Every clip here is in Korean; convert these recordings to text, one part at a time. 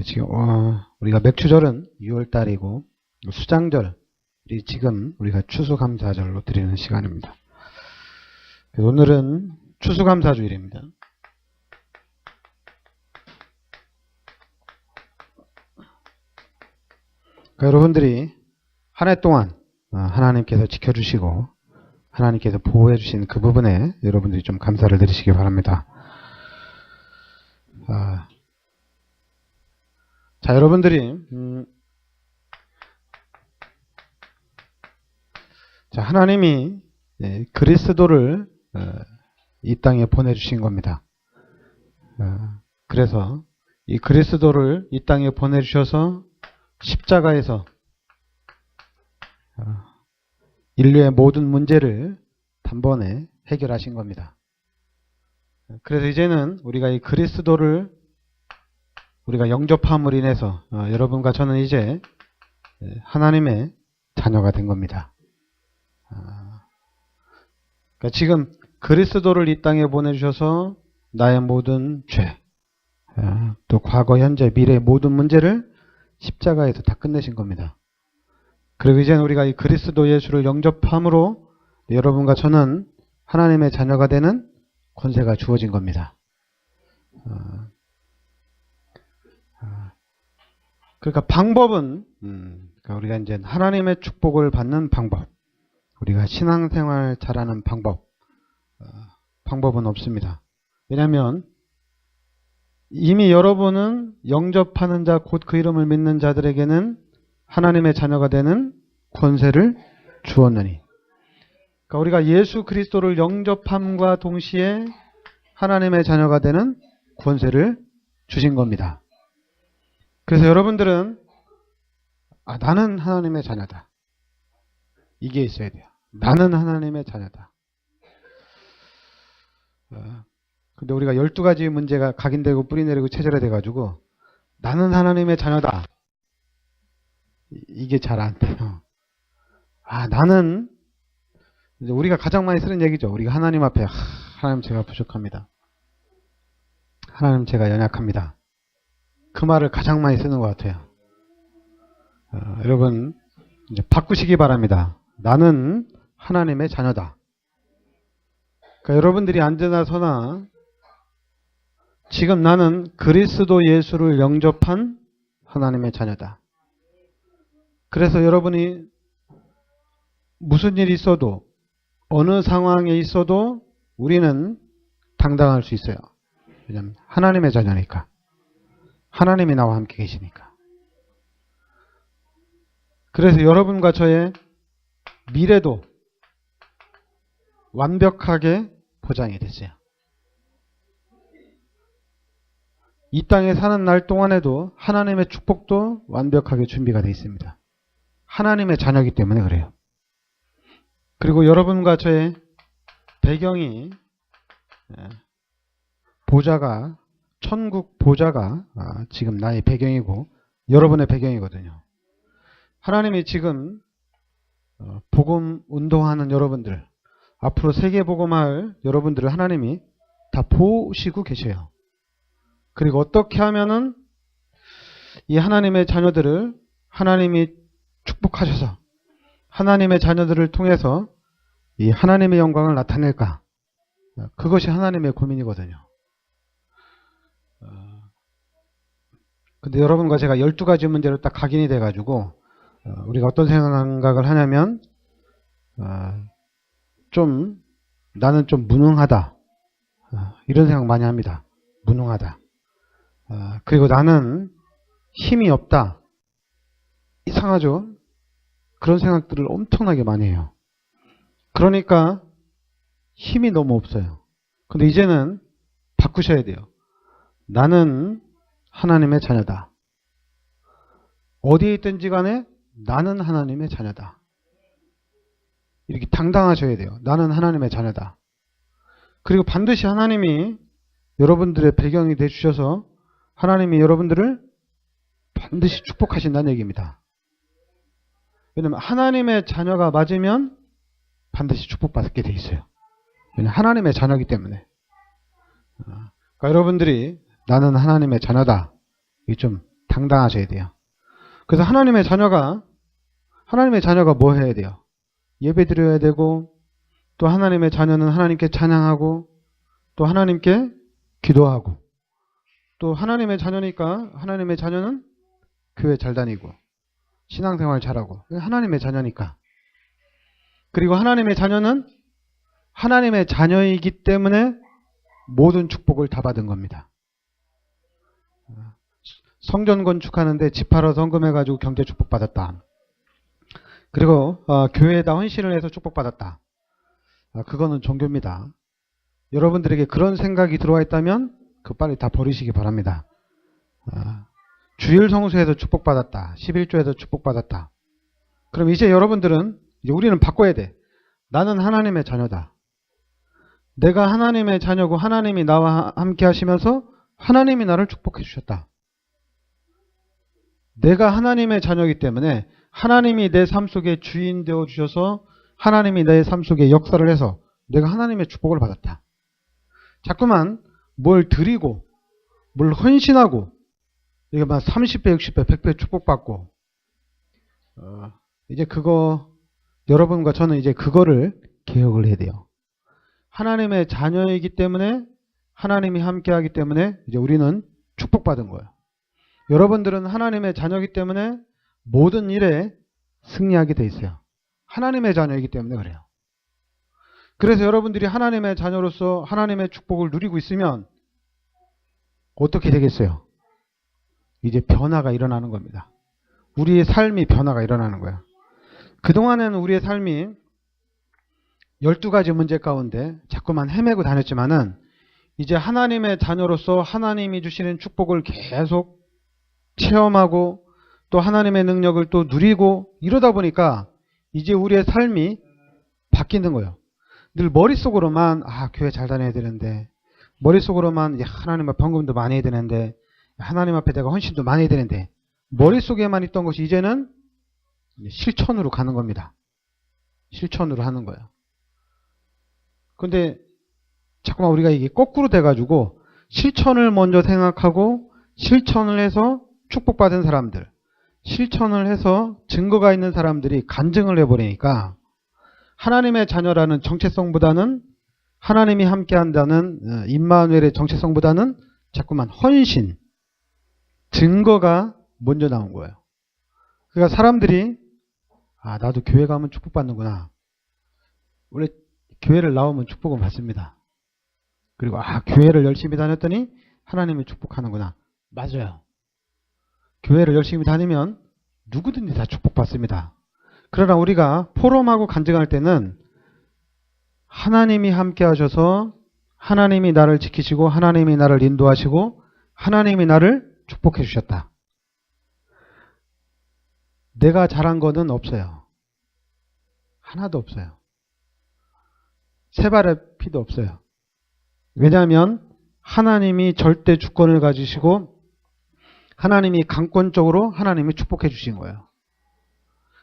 지금 우리가 맥추절은 6월달이고 수장절이 지금 우리가 추수감사절로 드리는 시간입니다. 오늘은 추수감사주일입니다. 여러분들이 한 해 동안 하나님께서 지켜주시고 하나님께서 보호해 주신 그 부분에 여러분들이 좀 감사를 드리시기 바랍니다. 자, 여러분들이 자, 하나님이 그리스도를 이 땅에 보내주신 겁니다. 그래서 이 그리스도를 이 땅에 보내주셔서 십자가에서 인류의 모든 문제를 단번에 해결하신 겁니다. 그래서 이제는 우리가 이 그리스도를 우리가 영접함으로 인해서 여러분과 저는 이제 하나님의 자녀가 된 겁니다. 그러니까 지금 그리스도를 이 땅에 보내주셔서 나의 모든 죄, 또 과거, 현재, 미래의 모든 문제를 십자가에서 다 끝내신 겁니다. 그리고 이제는 우리가 이 그리스도 예수를 영접함으로 여러분과 저는 하나님의 자녀가 되는 권세가 주어진 겁니다. 그러니까 방법은 그러니까 우리가 이제 하나님의 축복을 받는 방법, 우리가 신앙생활 잘하는 방법은 없습니다. 왜냐하면 이미 여러분은 영접하는 자, 곧 그 이름을 믿는 자들에게는 하나님의 자녀가 되는 권세를 주었느니. 그러니까 우리가 예수 그리스도를 영접함과 동시에 하나님의 자녀가 되는 권세를 주신 겁니다. 그래서 여러분들은 나는 하나님의 자녀다. 이게 있어야 돼요. 나는 하나님의 자녀다. 근데 우리가 12가지 문제가 각인되고 뿌리내리고 체절해 가지고 나는 하나님의 자녀다. 이게 잘 안 돼요. 나는 우리가 가장 많이 쓰는 얘기죠. 우리가 하나님 앞에 하나님 제가 부족합니다. 하나님 제가 연약합니다. 그 말을 가장 많이 쓰는 것 같아요. 여러분 이제 바꾸시기 바랍니다. 나는 하나님의 자녀다. 그러니까 여러분들이 앉으나 서나 지금 나는 그리스도 예수를 영접한 하나님의 자녀다. 그래서 여러분이 무슨 일이 있어도 어느 상황에 있어도 우리는 당당할 수 있어요. 왜냐하면 하나님의 자녀니까. 하나님이 나와 함께 계시니까. 그래서 여러분과 저의 미래도 완벽하게 보장이 됐어요. 이 땅에 사는 날 동안에도 하나님의 축복도 완벽하게 준비가 되어 있습니다. 하나님의 자녀이기 때문에 그래요. 그리고 여러분과 저의 배경이 보좌가 천국 보좌가 지금 나의 배경이고 여러분의 배경이거든요. 하나님이 지금 복음 운동하는 여러분들, 앞으로 세계 복음할 여러분들을 하나님이 다 보시고 계셔요. 그리고 어떻게 하면은 이 하나님의 자녀들을 하나님이 축복하셔서 하나님의 자녀들을 통해서 이 하나님의 영광을 나타낼까? 그것이 하나님의 고민이거든요. 근데 여러분과 제가 12가지 문제로 딱 각인이 돼가지고 우리가 어떤 생각을 하냐면 나는 좀 무능하다. 이런 생각 많이 합니다. 무능하다. 그리고 나는 힘이 없다. 이상하죠? 그런 생각들을 엄청나게 많이 해요. 그러니까 힘이 너무 없어요. 근데 이제는 바꾸셔야 돼요. 나는 하나님의 자녀다. 어디에 있든지 간에 나는 하나님의 자녀다. 이렇게 당당하셔야 돼요. 나는 하나님의 자녀다. 그리고 반드시 하나님이 여러분들의 배경이 되주셔서 하나님이 여러분들을 반드시 축복하신다는 얘기입니다. 왜냐하면 하나님의 자녀가 맞으면 반드시 축복받게 돼 있어요. 왜냐하면 하나님의 자녀이기 때문에. 그러니까 여러분들이 나는 하나님의 자녀다. 이게 좀 당당하셔야 돼요. 그래서 하나님의 자녀가 뭐 해야 돼요? 예배 드려야 되고, 또 하나님의 자녀는 하나님께 찬양하고, 또 하나님께 기도하고, 또 하나님의 자녀니까 하나님의 자녀는 교회 잘 다니고 신앙생활 잘하고, 하나님의 자녀니까. 그리고 하나님의 자녀는 하나님의 자녀이기 때문에 모든 축복을 다 받은 겁니다. 성전 건축하는데 집 팔아 헌금해가지고 경제 축복 받았다. 그리고 교회에다 헌신을 해서 축복 받았다. 그거는 종교입니다. 여러분들에게 그런 생각이 들어와 있다면 그 빨리 다 버리시기 바랍니다. 주일 성수에서 축복받았다. 11조에서 축복받았다. 그럼 이제 여러분들은, 이제 우리는 바꿔야 돼. 나는 하나님의 자녀다. 내가 하나님의 자녀고 하나님이 나와 함께 하시면서 하나님이 나를 축복해 주셨다. 내가 하나님의 자녀이기 때문에 하나님이 내 삶 속에 주인 되어 주셔서 하나님이 내 삶 속에 역사를 해서 내가 하나님의 축복을 받았다. 자꾸만 뭘 드리고 뭘 헌신하고 이게 막 30배, 60배, 100배 축복받고 이제 그거 여러분과 저는 이제 그거를 개혁을 해야 돼요. 하나님의 자녀이기 때문에 하나님이 함께하기 때문에 이제 우리는 축복받은 거예요. 여러분들은 하나님의 자녀이기 때문에 모든 일에 승리하게 돼 있어요. 하나님의 자녀이기 때문에 그래요. 그래서 여러분들이 하나님의 자녀로서 하나님의 축복을 누리고 있으면 어떻게 되겠어요? 이제 변화가 일어나는 겁니다. 우리의 삶이 변화가 일어나는 거예요. 그동안에는 우리의 삶이 12가지 문제 가운데 자꾸만 헤매고 다녔지만은 이제 하나님의 자녀로서 하나님이 주시는 축복을 계속 체험하고 또 하나님의 능력을 또 누리고 이러다 보니까 이제 우리의 삶이 바뀌는 거예요. 늘 머릿속으로만 교회 잘 다녀야 되는데, 머릿속으로만 하나님 앞에 헌금도 많이 해야 되는데, 하나님 앞에 내가 헌신도 많이 해야 되는데, 머릿속에만 있던 것이 이제는 실천으로 가는 겁니다. 실천으로 하는 거예요. 근데 자꾸만 우리가 이게 거꾸로 돼가지고 실천을 먼저 생각하고 실천을 해서 축복받은 사람들, 실천을 해서 증거가 있는 사람들이 간증을 해버리니까 하나님의 자녀라는 정체성보다는 하나님이 함께한다는 임마누엘의 정체성보다는 자꾸만 헌신, 증거가 먼저 나온 거예요. 그러니까 사람들이 나도 교회 가면 축복받는구나. 원래 교회를 나오면 축복은 받습니다. 그리고 교회를 열심히 다녔더니 하나님이 축복하는구나. 맞아요. 교회를 열심히 다니면 누구든지 다 축복받습니다. 그러나 우리가 포럼하고 간증할 때는 하나님이 함께 하셔서 하나님이 나를 지키시고 하나님이 나를 인도하시고 하나님이 나를 축복해 주셨다. 내가 잘한 거는 없어요. 하나도 없어요. 세 발의 피도 없어요. 왜냐하면 하나님이 절대 주권을 가지시고 하나님이 강권적으로 하나님이 축복해 주신 거예요.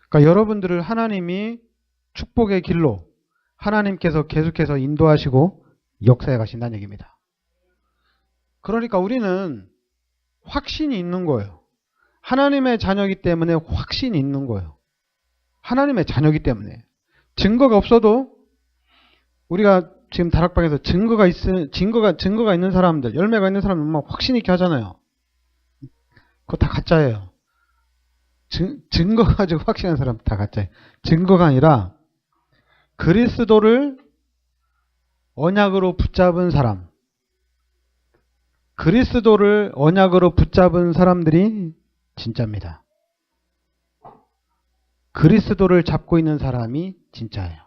그러니까 여러분들을 하나님이 축복의 길로 하나님께서 계속해서 인도하시고 역사해 가신다는 얘기입니다. 그러니까 우리는 확신이 있는 거예요. 하나님의 자녀이기 때문에 확신이 있는 거예요. 하나님의 자녀이기 때문에. 증거가 없어도 우리가 지금 다락방에서 증거가 있는 사람들, 열매가 있는 사람은 막 확신 있게 하잖아요. 그거 다 가짜예요. 증거 가지고 확신하는 사람 다 가짜예요. 증거가 아니라 그리스도를 언약으로 붙잡은 사람, 그리스도를 언약으로 붙잡은 사람들이 진짜입니다. 그리스도를 잡고 있는 사람이 진짜예요.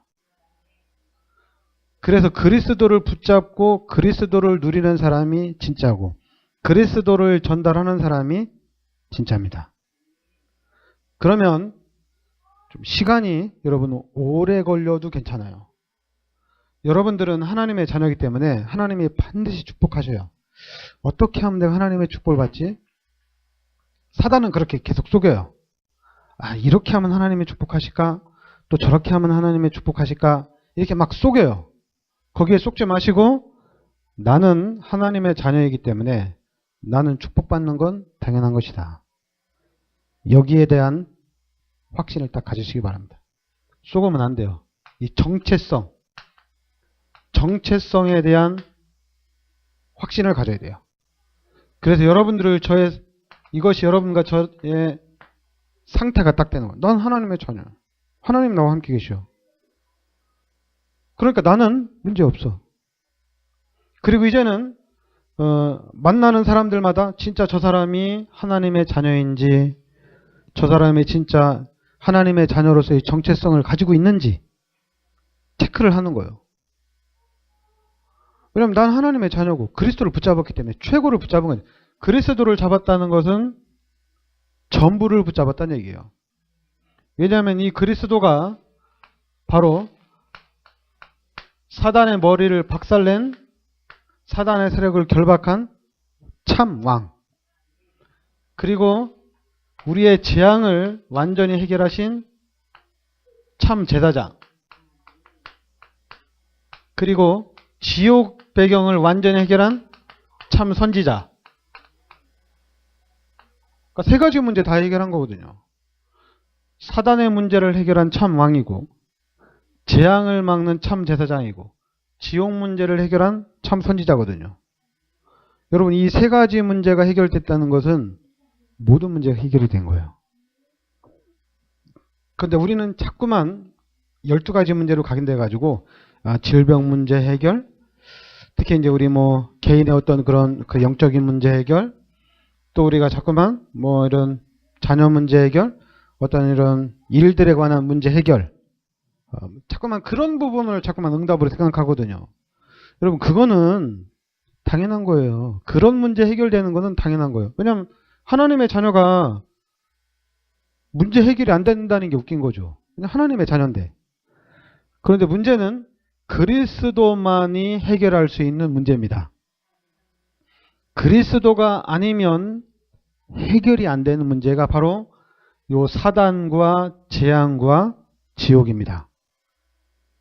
그래서 그리스도를 붙잡고 그리스도를 누리는 사람이 진짜고 그리스도를 전달하는 사람이 진짜입니다. 그러면 좀 시간이 여러분 오래 걸려도 괜찮아요. 여러분들은 하나님의 자녀이기 때문에 하나님이 반드시 축복하셔요. 어떻게 하면 내가 하나님의 축복을 받지? 사단은 그렇게 계속 속여요. 이렇게 하면 하나님의 축복하실까? 또 저렇게 하면 하나님의 축복하실까? 이렇게 막 속여요. 거기에 속지 마시고 나는 하나님의 자녀이기 때문에 나는 축복받는 건 당연한 것이다. 여기에 대한 확신을 딱 가지시기 바랍니다. 속으면 안 돼요. 이 정체성에 대한 확신을 가져야 돼요. 그래서 이것이 여러분과 저의 상태가 딱 되는 거예요. 난 하나님의 자녀. 하나님 나와 함께 계셔. 그러니까 나는 문제 없어. 그리고 이제는 만나는 사람들마다 진짜 저 사람이 하나님의 자녀인지, 저 사람이 진짜 하나님의 자녀로서의 정체성을 가지고 있는지 체크를 하는 거예요. 왜냐하면 난 하나님의 자녀고 그리스도를 붙잡았기 때문에, 최고를 붙잡은 거예요. 그리스도를 잡았다는 것은 전부를 붙잡았다는 얘기예요. 왜냐하면 이 그리스도가 바로 사단의 머리를 박살낸, 사단의 세력을 결박한 참 왕, 그리고 우리의 재앙을 완전히 해결하신 참 제사장, 그리고 지옥 배경을 완전히 해결한 참 선지자. 그러니까 세 가지 문제 다 해결한 거거든요. 사단의 문제를 해결한 참 왕이고, 재앙을 막는 참 제사장이고, 지옥 문제를 해결한 참 선지자거든요. 여러분, 이 세 가지 문제가 해결됐다는 것은 모든 문제가 해결이 된 거예요. 그런데 우리는 자꾸만 12가지 문제로 각인돼 가지고 질병 문제 해결, 특히 이제 우리 개인의 어떤 그런 그 영적인 문제 해결, 또 우리가 자꾸만 이런 자녀 문제 해결, 어떤 이런 일들에 관한 문제 해결, 자꾸만 그런 부분을 자꾸만 응답으로 생각하거든요. 여러분, 그거는 당연한 거예요. 그런 문제 해결되는 거는 당연한 거예요. 왜냐하면 하나님의 자녀가 문제 해결이 안 된다는 게 웃긴 거죠. 그냥 하나님의 자녀인데. 그런데 문제는 그리스도만이 해결할 수 있는 문제입니다. 그리스도가 아니면 해결이 안 되는 문제가 바로 요 사단과 재앙과 지옥입니다.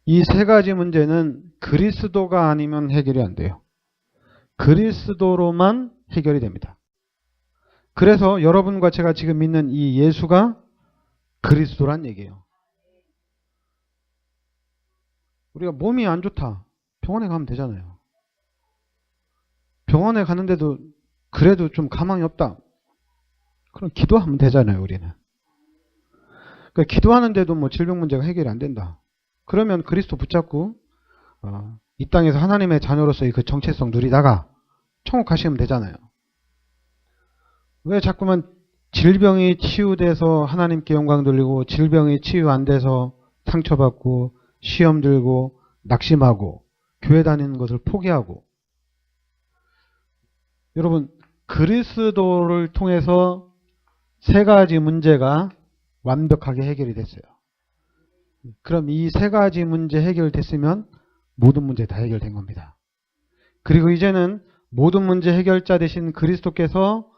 이 세 가지 문제는 그리스도가 아니면 해결이 안 돼요. 그리스도로만 해결이 됩니다. 그래서 여러분과 제가 지금 믿는 이 예수가 그리스도란 얘기예요. 우리가 몸이 안 좋다, 병원에 가면 되잖아요. 병원에 가는데도 그래도 좀 가망이 없다, 그럼 기도하면 되잖아요. 우리는. 그러니까 기도하는데도 질병 문제가 해결이 안 된다, 그러면 그리스도 붙잡고 이 땅에서 하나님의 자녀로서의 그 정체성 누리다가 천국 가시면 되잖아요. 왜 자꾸만 질병이 치유돼서 하나님께 영광 돌리고, 질병이 치유 안 돼서 상처받고 시험 들고 낙심하고 교회 다니는 것을 포기하고. 여러분, 그리스도를 통해서 세 가지 문제가 완벽하게 해결이 됐어요. 그럼 이 세 가지 문제 해결됐으면 모든 문제 다 해결된 겁니다. 그리고 이제는 모든 문제 해결자 되신 그리스도께서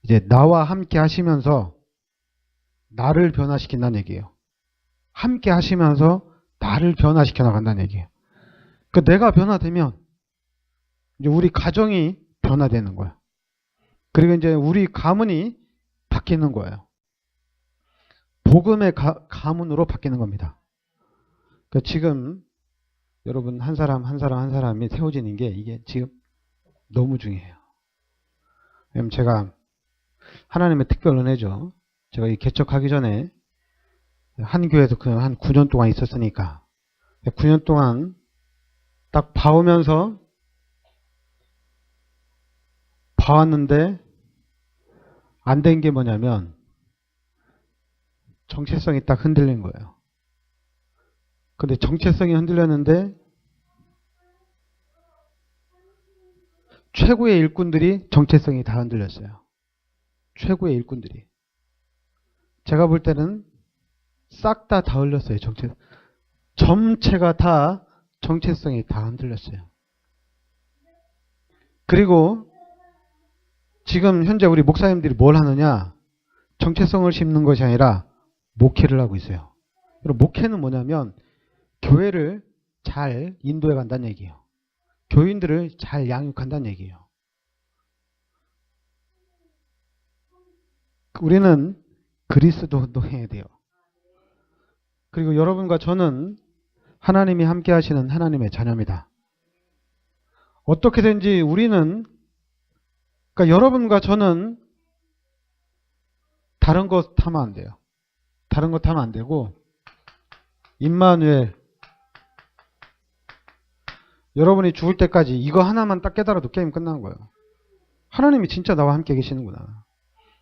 이제 나와 함께 하시면서 나를 변화시킨다는 얘기예요. 함께 하시면서 나를 변화시켜 나간다는 얘기예요. 그러니까 내가 변화되면 이제 우리 가정이 변화되는 거예요. 그리고 이제 우리 가문이 바뀌는 거예요. 복음의 가문으로 바뀌는 겁니다. 그러니까 지금 여러분 한 사람 한 사람이 세워지는 게 이게 지금 너무 중요해요. 왜냐면 제가 하나님의 특별 은혜죠. 제가 이 개척하기 전에 한 교회에서 한 9년 동안 있었으니까 9년 동안 딱 봐오면서 봐왔는데 안 된 게 뭐냐면 정체성이 딱 흔들린 거예요. 근데 정체성이 흔들렸는데 최고의 일꾼들이 정체성이 다 흔들렸어요. 최고의 일꾼들이. 제가 볼 때는 싹 다 흔들렸어요. 전체가 다 정체성이 다 흔들렸어요. 그리고 지금 현재 우리 목사님들이 뭘 하느냐, 정체성을 심는 것이 아니라 목회를 하고 있어요. 목회는 뭐냐면 교회를 잘 인도해 간다는 얘기예요. 교인들을 잘 양육한다는 얘기예요. 우리는 그리스도도 해야 돼요. 그리고 여러분과 저는 하나님이 함께 하시는 하나님의 자녀입니다. 어떻게든지 우리는, 그러니까 여러분과 저는 다른 것 하면 안 돼요. 다른 것 하면 안 되고, 임마누엘, 여러분이 죽을 때까지 이거 하나만 딱 깨달아도 게임 끝난 거예요. 하나님이 진짜 나와 함께 계시는구나.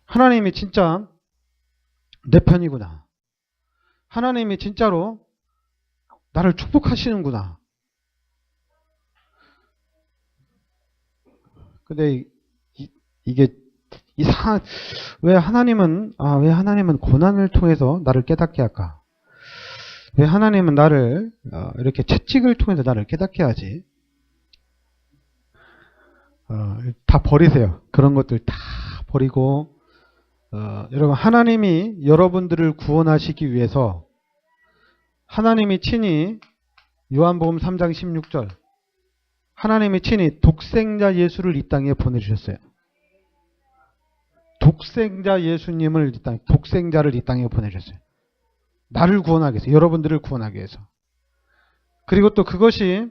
하나님이 진짜 내 편이구나. 하나님이 진짜로 나를 축복하시는구나. 근데 이게 왜 하나님은 고난을 통해서 나를 깨닫게 할까? 왜 하나님은 나를 이렇게 채찍을 통해서 나를 깨닫게 하지? 다 버리세요. 그런 것들 다 버리고, 여러분, 하나님이 여러분들을 구원하시기 위해서 하나님이 친히 요한복음 3장 16절, 하나님이 친히 독생자 예수를 이 땅에 보내주셨어요. 독생자 예수님을 독생자를 이 땅에 보내주셨어요. 나를 구원하기 위해서, 여러분들을 구원하기 위해서. 그리고 또 그것이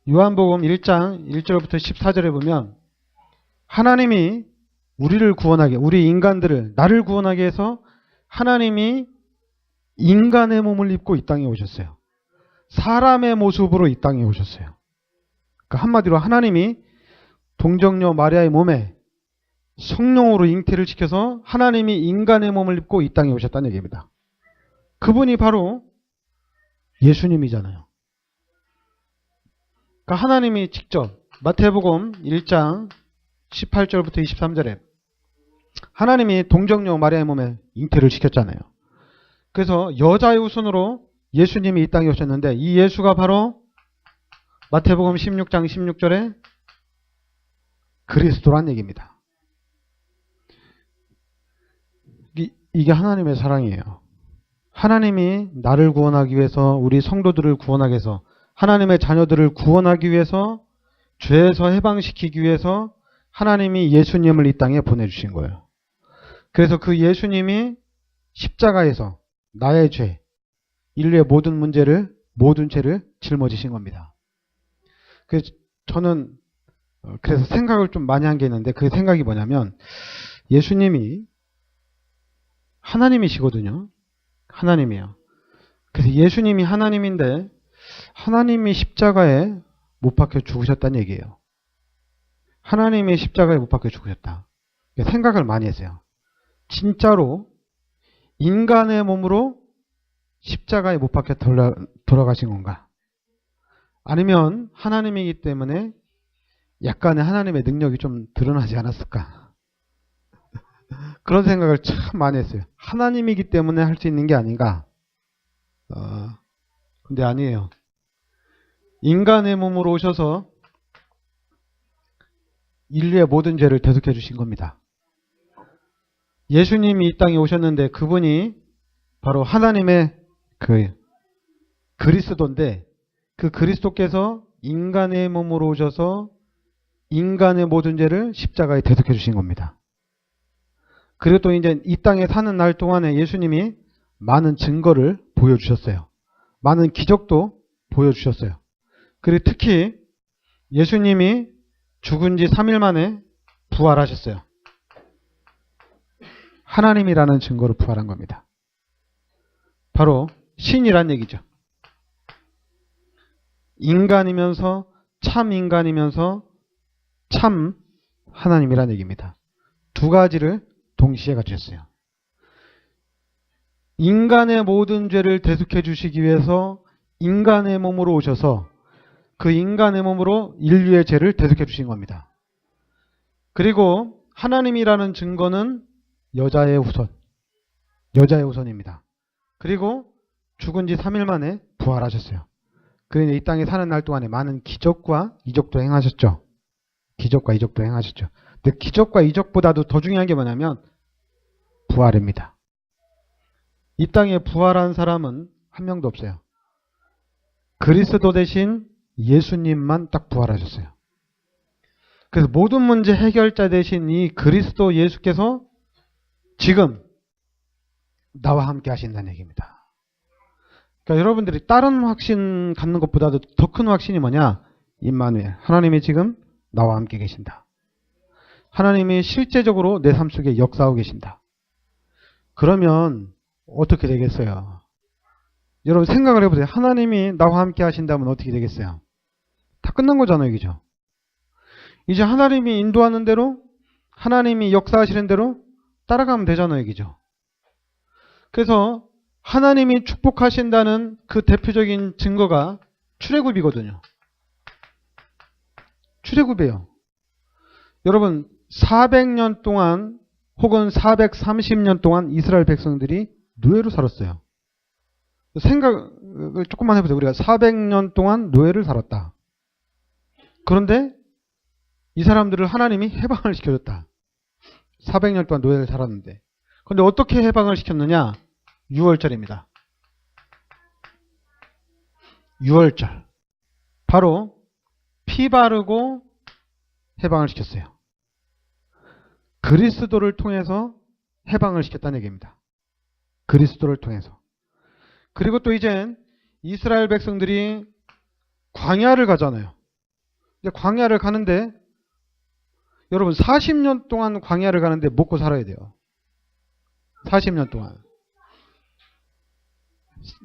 요한복음 1장 1절부터 14절에 보면 하나님이 우리를 구원하게, 우리 인간들을, 나를 구원하기 위해서 하나님이 인간의 몸을 입고 이 땅에 오셨어요. 사람의 모습으로 이 땅에 오셨어요. 그러니까 한마디로 하나님이 동정녀 마리아의 몸에 성령으로 잉태를 시켜서 하나님이 인간의 몸을 입고 이 땅에 오셨다는 얘기입니다. 그분이 바로 예수님이잖아요. 그러니까 하나님이 직접 마태복음 1장 18절부터 23절에 하나님이 동정녀 마리아의 몸에 잉태를 시켰잖아요. 그래서 여자의 후손으로 예수님이 이 땅에 오셨는데 이 예수가 바로 마태복음 16장 16절에 그리스도란 얘기입니다. 이게 하나님의 사랑이에요. 하나님이 나를 구원하기 위해서, 우리 성도들을 구원하기 위해서, 하나님의 자녀들을 구원하기 위해서, 죄에서 해방시키기 위해서 하나님이 예수님을 이 땅에 보내주신 거예요. 그래서 그 예수님이 십자가에서 나의 죄, 인류의 모든 죄를 짊어지신 겁니다. 그래서 저는 그래서 생각을 좀 많이 한 게 있는데 그 생각이 뭐냐면 예수님이 하나님이시거든요. 하나님이에요. 그래서 예수님이 하나님인데 하나님이 십자가에 못 박혀 죽으셨다는 얘기예요. 하나님이 십자가에 못 박혀 죽으셨다. 생각을 많이 했어요. 진짜로 인간의 몸으로 십자가에 못 박혀 돌아가신 건가? 아니면 하나님이기 때문에 약간의 하나님의 능력이 좀 드러나지 않았을까? 그런 생각을 참 많이 했어요. 하나님이기 때문에 할 수 있는 게 아닌가? 근데 아니에요. 인간의 몸으로 오셔서 인류의 모든 죄를 대속해 주신 겁니다. 예수님이 이 땅에 오셨는데 그분이 바로 하나님의 그리스도인데 그 그리스도께서 인간의 몸으로 오셔서 인간의 모든 죄를 십자가에 대속해 주신 겁니다. 그리고 또 이제 이 땅에 사는 날 동안에 예수님이 많은 증거를 보여주셨어요. 많은 기적도 보여주셨어요. 그리고 특히 예수님이 죽은 지 3일 만에 부활하셨어요. 하나님이라는 증거로 부활한 겁니다. 바로 신이란 얘기죠. 인간이면서 참 인간이면서 참 하나님이란 얘기입니다. 두 가지를 동시에 갖추셨어요. 인간의 모든 죄를 대속해 주시기 위해서 인간의 몸으로 오셔서 그 인간의 몸으로 인류의 죄를 대속해 주신 겁니다. 그리고 하나님이라는 증거는 여자의 후손입니다. 그리고 죽은 지 3일 만에 부활하셨어요. 그래서 이 땅에 사는 날 동안에 많은 기적과 이적도 행하셨죠. 근데 기적과 이적보다도 더 중요한 게 뭐냐면 부활입니다. 이 땅에 부활한 사람은 한 명도 없어요. 그리스도 대신 예수님만 딱 부활하셨어요. 그래서 모든 문제 해결자 대신 이 그리스도 예수께서 지금 나와 함께 하신다는 얘기입니다. 그러니까 여러분들이 다른 확신 갖는 것보다도 더 큰 확신이 뭐냐? 임마누엘, 하나님이 지금 나와 함께 계신다. 하나님이 실제적으로 내 삶 속에 역사하고 계신다. 그러면 어떻게 되겠어요? 여러분 생각을 해보세요. 하나님이 나와 함께 하신다면 어떻게 되겠어요? 다 끝난 거잖아요. 그죠? 이제 하나님이 인도하는 대로, 하나님이 역사하시는 대로 따라가면 되잖아요. 그죠? 그래서 하나님이 축복하신다는 그 대표적인 증거가 출애굽이거든요. 출애굽이에요. 여러분 400년 동안 혹은 430년 동안 이스라엘 백성들이 노예로 살았어요. 생각을 조금만 해보세요. 우리가 400년 동안 노예를 살았다. 그런데 이 사람들을 하나님이 해방을 시켜줬다. 400년 동안 노예를 살았는데. 그런데 어떻게 해방을 시켰느냐? 6월절입니다. 6월절. 바로 피 바르고 해방을 시켰어요. 그리스도를 통해서 해방을 시켰다는 얘기입니다. 그리스도를 통해서. 그리고 또 이젠 이스라엘 백성들이 광야를 가잖아요. 이제 광야를 가는데 여러분 40년 동안 광야를 가는데 먹고 살아야 돼요. 40년 동안.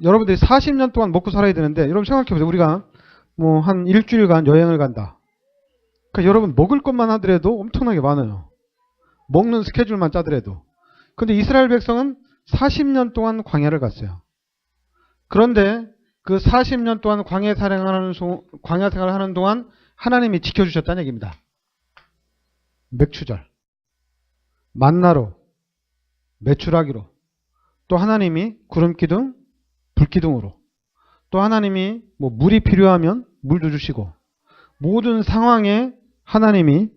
여러분들이 40년 동안 먹고 살아야 되는데 여러분 생각해보세요. 우리가 뭐 한 일주일간 여행을 간다. 그러니까 여러분 먹을 것만 하더라도 엄청나게 많아요. 먹는 스케줄만 짜더라도. 근데 이스라엘 백성은 40년 동안 광야를 갔어요. 그런데 그 40년 동안 광야 생활을 하는 동안 하나님이 지켜주셨다는 얘기입니다. 맥추절, 만나로, 메추라기로, 또 하나님이 구름기둥, 불기둥으로, 또 하나님이 뭐 물이 필요하면 물도 주시고 모든 상황에 하나님이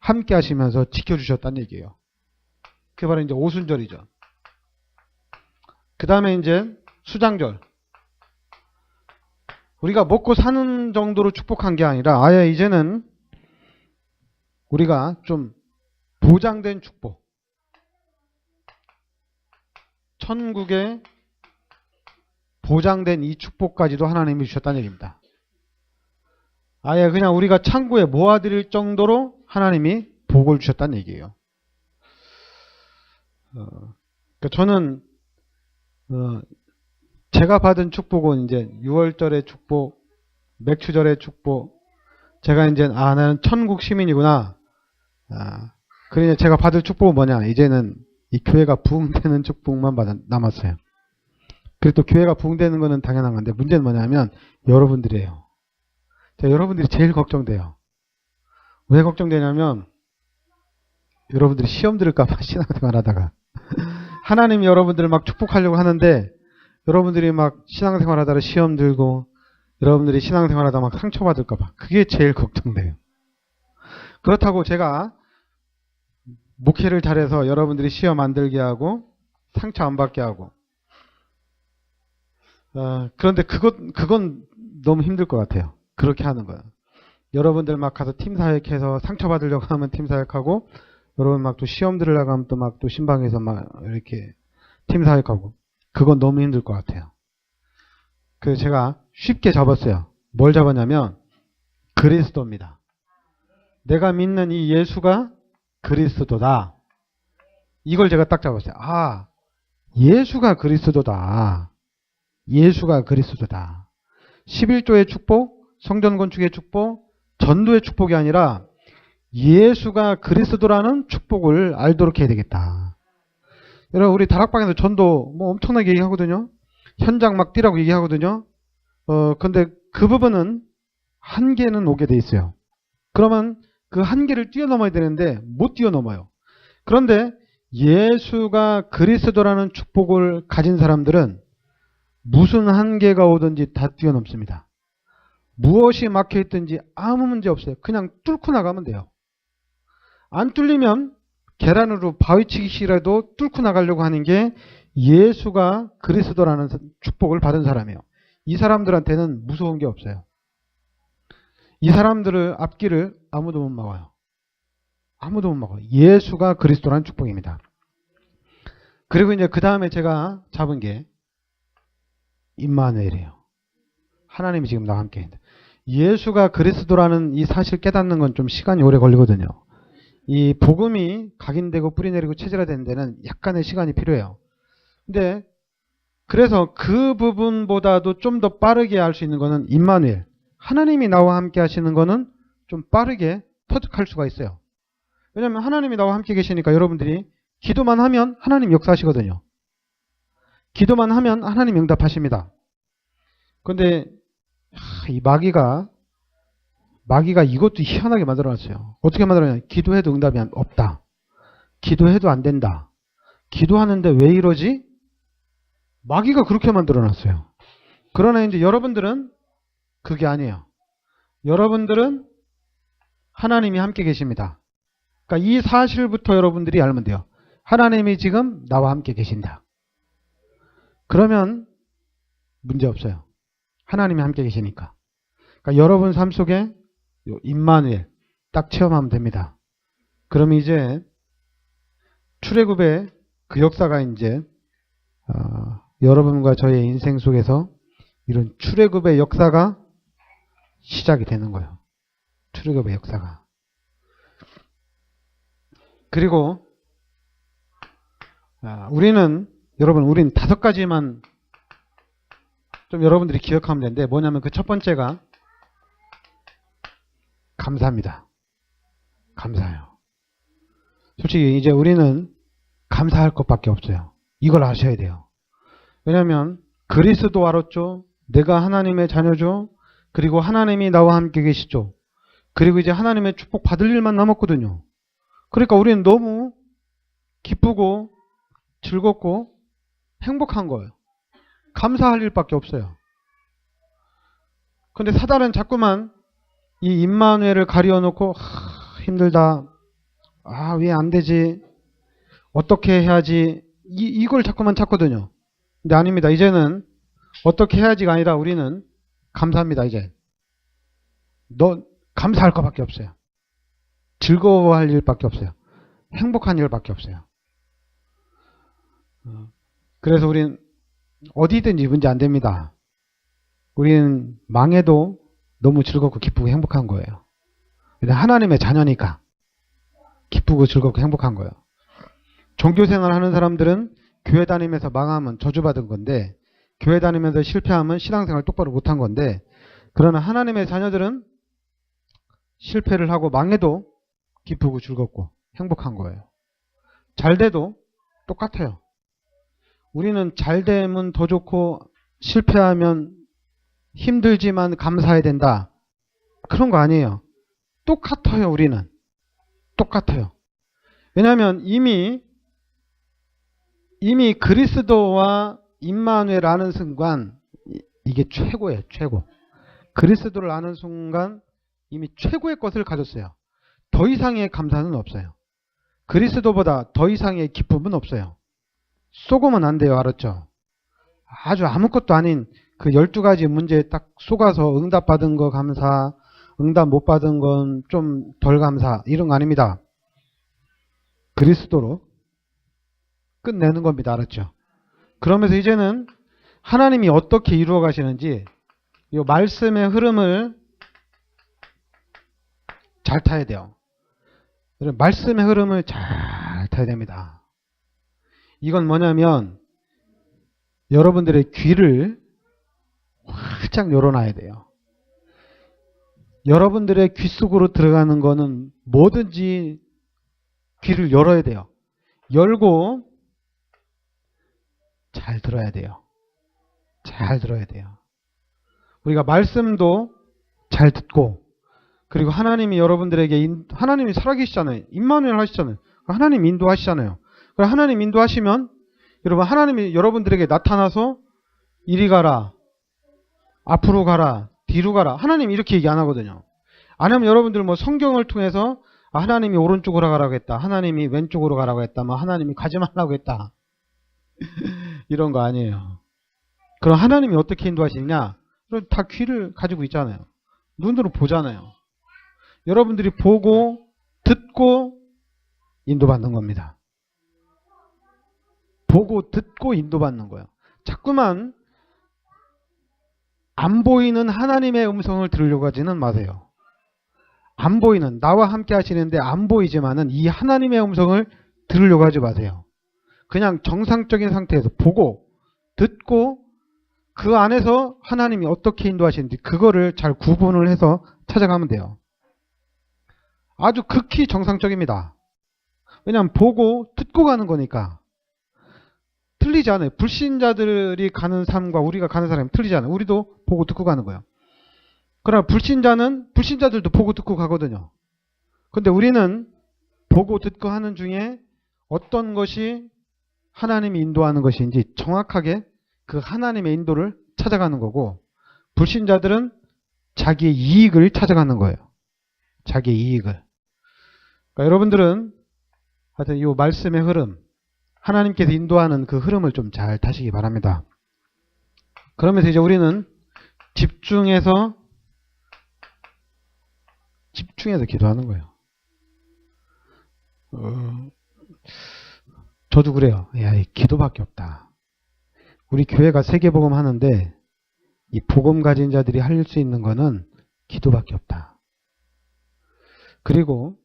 함께 하시면서 지켜주셨다는 얘기예요. 그게 바로 이제 오순절이죠. 그 다음에 이제 수장절. 우리가 먹고 사는 정도로 축복한 게 아니라 아예 이제는 우리가 좀 보장된 축복. 천국에 보장된 이 축복까지도 하나님이 주셨다는 얘기입니다. 아예 그냥 우리가 창고에 모아드릴 정도로 하나님이 복을 주셨다는 얘기예요. 그러니까 저는 제가 받은 축복은 이제 6월절의 축복, 맥추절의 축복. 제가 이제 나는 천국 시민이구나. 그러니 제가 받을 축복은 뭐냐? 이제는 이 교회가 부흥되는 축복만 남았어요. 그리고 또 교회가 부흥되는 거는 당연한 건데 문제는 뭐냐면 여러분들이에요. 여러분들이 제일 걱정돼요. 왜 걱정되냐면 여러분들이 시험 들을까봐 신앙생활 하다가 하나님이 여러분들을 막 축복하려고 하는데 여러분들이 막 신앙생활 하다가 시험 들고 여러분들이 신앙생활 하다가 막 상처받을까봐 그게 제일 걱정돼요. 그렇다고 제가 목회를 잘해서 여러분들이 시험 안 들게 하고 상처 안 받게 하고 그런데 그건 너무 힘들 것 같아요. 그렇게 하는 거예요. 여러분들 막 가서 팀사역해서 상처받으려고 하면 팀사역하고 여러분 막 또 시험 들으려고 하면 또 막 또 신방에서 막 이렇게 팀사역하고 그건 너무 힘들 것 같아요. 그래서 제가 쉽게 잡았어요. 뭘 잡았냐면 그리스도입니다. 내가 믿는 이 예수가 그리스도다. 이걸 제가 딱 잡았어요. 예수가 그리스도다. 예수가 그리스도다. 11조의 축복, 성전 건축의 축복, 전도의 축복이 아니라 예수가 그리스도라는 축복을 알도록 해야 되겠다. 여러분 우리 다락방에서 전도 뭐 엄청나게 얘기하거든요. 현장 막 뛰라고 얘기하거든요. 근데 그 부분은 한계는 오게 돼 있어요. 그러면 그 한계를 뛰어넘어야 되는데 못 뛰어넘어요. 그런데 예수가 그리스도라는 축복을 가진 사람들은 무슨 한계가 오든지 다 뛰어넘습니다. 무엇이 막혀있든지 아무 문제 없어요. 그냥 뚫고 나가면 돼요. 안 뚫리면 계란으로 바위치기시라도 뚫고 나가려고 하는 게 예수가 그리스도라는 축복을 받은 사람이에요. 이 사람들한테는 무서운 게 없어요. 이 사람들의 앞길을 아무도 못 막아요. 아무도 못 막아요. 예수가 그리스도라는 축복입니다. 그리고 이제 그 다음에 제가 잡은 게 임마누엘이에요. 하나님이 지금 나와 함께 있다. 예수가 그리스도라는 이 사실 깨닫는 건 좀 시간이 오래 걸리거든요. 이 복음이 각인되고 뿌리내리고 체질화되는 데는 약간의 시간이 필요해요. 근데 그래서 그 부분보다도 좀 더 빠르게 할 수 있는 거는 임마누엘. 하나님이 나와 함께 하시는 거는 좀 빠르게 터득할 수가 있어요. 왜냐하면 하나님이 나와 함께 계시니까 여러분들이 기도만 하면 하나님 역사하시거든요. 기도만 하면 하나님 응답하십니다. 그런데 이 마귀가 이것도 희한하게 만들어놨어요. 어떻게 만들어놨냐? 기도해도 응답이 없다. 기도해도 안 된다. 기도하는데 왜 이러지? 마귀가 그렇게 만들어놨어요. 그러나 이제 여러분들은 그게 아니에요. 여러분들은 하나님이 함께 계십니다. 그러니까 이 사실부터 여러분들이 알면 돼요. 하나님이 지금 나와 함께 계신다. 그러면 문제 없어요. 하나님이 함께 계시니까. 그러니까 여러분 삶 속에 임마누엘 딱 체험하면 됩니다. 그러면 이제 출애굽의 그 역사가 이제 여러분과 저의 인생 속에서 이런 출애굽의 역사가 시작이 되는 거예요. 출애굽의 역사가. 그리고 우리는 5가지만 좀 여러분들이 기억하면 되는데 뭐냐면 그 첫 번째가 감사합니다. 감사해요. 솔직히 이제 우리는 감사할 것밖에 없어요. 이걸 아셔야 돼요. 왜냐하면 그리스도 알았죠. 내가 하나님의 자녀죠. 그리고 하나님이 나와 함께 계시죠. 그리고 이제 하나님의 축복 받을 일만 남았거든요. 그러니까 우리는 너무 기쁘고 즐겁고 행복한 거예요. 감사할 일밖에 없어요. 근데 사단은 자꾸만 이 임마누엘을 가려놓고 힘들다. 왜 안 되지? 어떻게 해야지? 이걸 자꾸만 찾거든요. 근데 아닙니다. 이제는 어떻게 해야지가 아니라 우리는 감사합니다. 이제 너 감사할 것밖에 없어요. 즐거워할 일밖에 없어요. 행복한 일밖에 없어요. 그래서 우리는 어디든지 문제 안 됩니다. 우리는 망해도 너무 즐겁고 기쁘고 행복한 거예요. 하나님의 자녀니까 기쁘고 즐겁고 행복한 거예요. 종교생활 하는 사람들은 교회 다니면서 망하면 저주받은 건데 교회 다니면서 실패하면 신앙생활 똑바로 못한 건데 그러나 하나님의 자녀들은 실패를 하고 망해도 기쁘고 즐겁고 행복한 거예요. 잘 돼도 똑같아요. 우리는 잘 되면 더 좋고 실패하면 힘들지만 감사해야 된다. 그런 거 아니에요. 똑같아요. 우리는. 똑같아요. 왜냐하면 이미 그리스도와 임마누엘 아는 순간 이게 최고예요. 최고. 그리스도를 아는 순간 이미 최고의 것을 가졌어요. 더 이상의 감사는 없어요. 그리스도보다 더 이상의 기쁨은 없어요. 속으면 안 돼요. 알았죠? 아주 아무것도 아닌 그 12가지 문제에 딱 속아서 응답받은 거 감사, 응답 못 받은 건 좀 덜 감사 이런 거 아닙니다. 그리스도로 끝내는 겁니다. 알았죠? 그러면서 이제는 하나님이 어떻게 이루어 가시는지 이 말씀의 흐름을 잘 타야 돼요. 말씀의 흐름을 잘 타야 됩니다. 이건 뭐냐면 여러분들의 귀를 활짝 열어놔야 돼요. 여러분들의 귀 속으로 들어가는 거는 뭐든지 귀를 열어야 돼요. 열고 잘 들어야 돼요. 잘 들어야 돼요. 우리가 말씀도 잘 듣고 그리고 하나님이 여러분들에게 하나님이 살아계시잖아요. 임마누엘 하시잖아요. 하나님 인도하시잖아요. 하나님 인도하시면 여러분 하나님이 여러분들에게 나타나서 이리 가라, 앞으로 가라, 뒤로 가라. 하나님 이렇게 얘기 안 하거든요. 안 하면 여러분들 뭐 성경을 통해서 하나님이 오른쪽으로 가라고 했다. 하나님이 왼쪽으로 가라고 했다. 하나님이 가지 말라고 했다. 이런 거 아니에요. 그럼 하나님이 어떻게 인도하시느냐? 다 귀를 가지고 있잖아요. 눈으로 보잖아요. 여러분들이 보고 듣고 인도받는 겁니다. 보고 듣고 인도받는 거예요. 자꾸만 안 보이는 하나님의 음성을 들으려고 하지는 마세요. 안 보이는, 나와 함께 하시는데 안 보이지만은 이 하나님의 음성을 들으려고 하지 마세요. 그냥 정상적인 상태에서 보고 듣고 그 안에서 하나님이 어떻게 인도하시는지 그거를 잘 구분을 해서 찾아가면 돼요. 아주 극히 정상적입니다. 왜냐하면 보고 듣고 가는 거니까. 틀리지 않아요. 불신자들이 가는 삶과 우리가 가는 사람이 틀리지 않아요. 우리도 보고 듣고 가는 거예요. 그러나 불신자들도 보고 듣고 가거든요. 근데 우리는 보고 듣고 하는 중에 어떤 것이 하나님이 인도하는 것인지 정확하게 그 하나님의 인도를 찾아가는 거고, 불신자들은 자기의 이익을 찾아가는 거예요. 자기의 이익을. 그러니까 여러분들은 하여튼 이 말씀의 흐름, 하나님께서 인도하는 그 흐름을 좀 잘 타시기 바랍니다. 그러면서 이제 우리는 집중해서 기도하는 거예요. 저도 그래요. 야, 이 기도밖에 없다. 우리 교회가 세계복음 하는데 이 복음 가진 자들이 할 수 있는 거는 기도밖에 없다. 그리고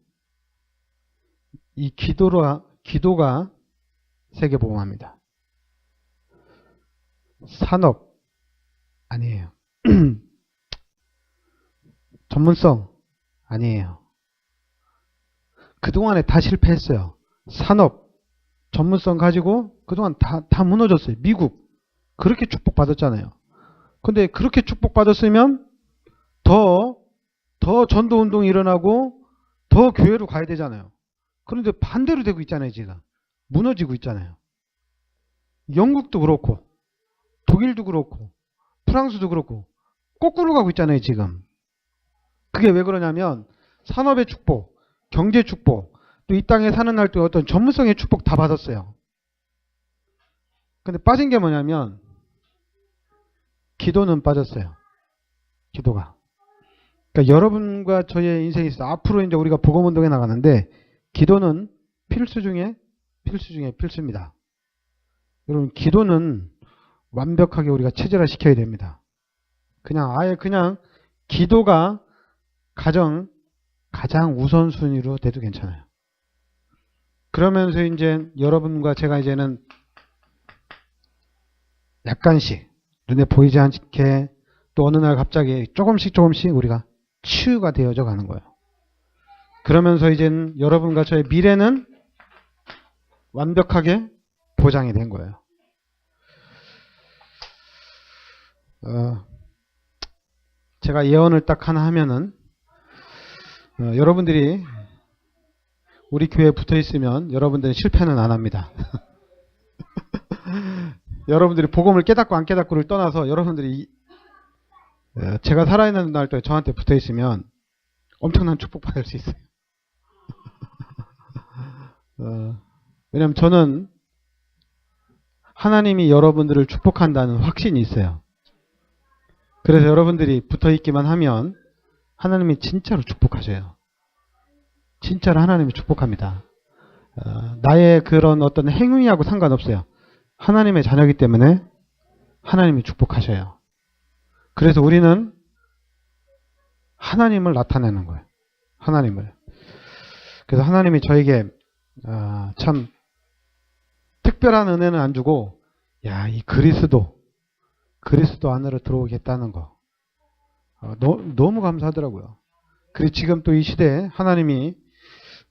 이 기도가 세계복음합니다. 산업 아니에요. 전문성 아니에요. 그동안에 다 실패했어요. 산업 전문성 가지고 그동안 다 무너졌어요. 미국 그렇게 축복받았잖아요. 근데 그렇게 축복받았으면 더 전도운동이 일어나고 더 교회로 가야 되잖아요. 그런데 반대로 되고 있잖아요. 지금 무너지고 있잖아요. 영국도 그렇고 독일도 그렇고 프랑스도 그렇고 거꾸로 가고 있잖아요. 지금 그게 왜 그러냐면 산업의 축복, 경제 축복, 또 이 땅에 사는 날 또 어떤 전문성의 축복 다 받았어요. 근데 빠진 게 뭐냐면 기도는 빠졌어요. 기도가. 그러니까 여러분과 저의 인생에 있어 앞으로 이제 우리가 복음운동에 나가는데 기도는 필수 중에 필수입니다. 여러분 기도는 완벽하게 우리가 체질화 시켜야 됩니다. 그냥 기도가 가장 우선순위로 돼도 괜찮아요. 그러면서 이제 여러분과 제가 이제는 약간씩 눈에 보이지 않게 또 어느 날 갑자기 조금씩 우리가 치유가 되어져 가는 거예요. 그러면서 이제는 여러분과 저의 미래는 완벽하게 보장이 된 거예요. 제가 예언을 딱 하나 하면은 여러분들이 우리 교회에 붙어 있으면 여러분들은 실패는 안 합니다. 여러분들이 복음을 깨닫고 안 깨닫고를 떠나서 여러분들이 제가 살아있는 날 때 저한테 붙어 있으면 엄청난 축복 받을 수 있어요. 왜냐하면 저는 하나님이 여러분들을 축복한다는 확신이 있어요. 그래서 여러분들이 붙어 있기만 하면 하나님이 진짜로 축복하셔요. 진짜로 하나님이 축복합니다. 나의 그런 어떤 행위하고 상관없어요. 하나님의 자녀이기 때문에 하나님이 축복하셔요. 그래서 우리는 하나님을 나타내는 거예요. 하나님을. 그래서 하나님이 저에게 참 특별한 은혜는 안 주고 야, 이 그리스도 안으로 들어오겠다는 거 너무 감사하더라고요. 그리고 지금 또 이 시대에 하나님이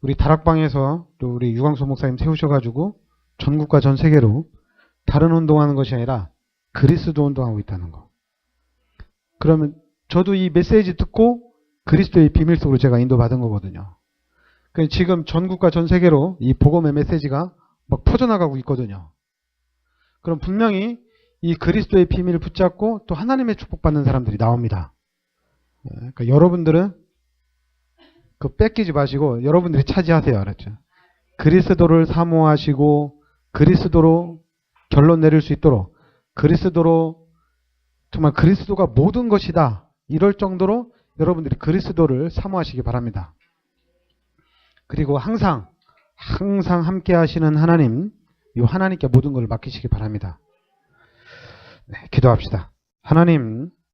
우리 다락방에서 또 우리 유광수 목사님 세우셔가지고 전국과 전 세계로 다른 운동하는 것이 아니라 그리스도 운동하고 있다는 거. 그러면 저도 이 메시지 듣고 그리스도의 비밀 속으로 제가 인도받은 거거든요. 지금 전국과 전 세계로 이 복음의 메시지가 막 퍼져나가고 있거든요. 그럼 분명히 이 그리스도의 비밀을 붙잡고 또 하나님의 축복받는 사람들이 나옵니다. 그러니까 여러분들은 그 뺏기지 마시고 여러분들이 차지하세요. 알았죠? 그리스도를 사모하시고 그리스도로 결론 내릴 수 있도록 그리스도로 정말 그리스도가 모든 것이다. 이럴 정도로 여러분들이 그리스도를 사모하시기 바랍니다. 그리고 항상 함께 하시는 하나님 이 하나님께 모든 걸 맡기시기 바랍니다. 네, 기도합시다. 하나님,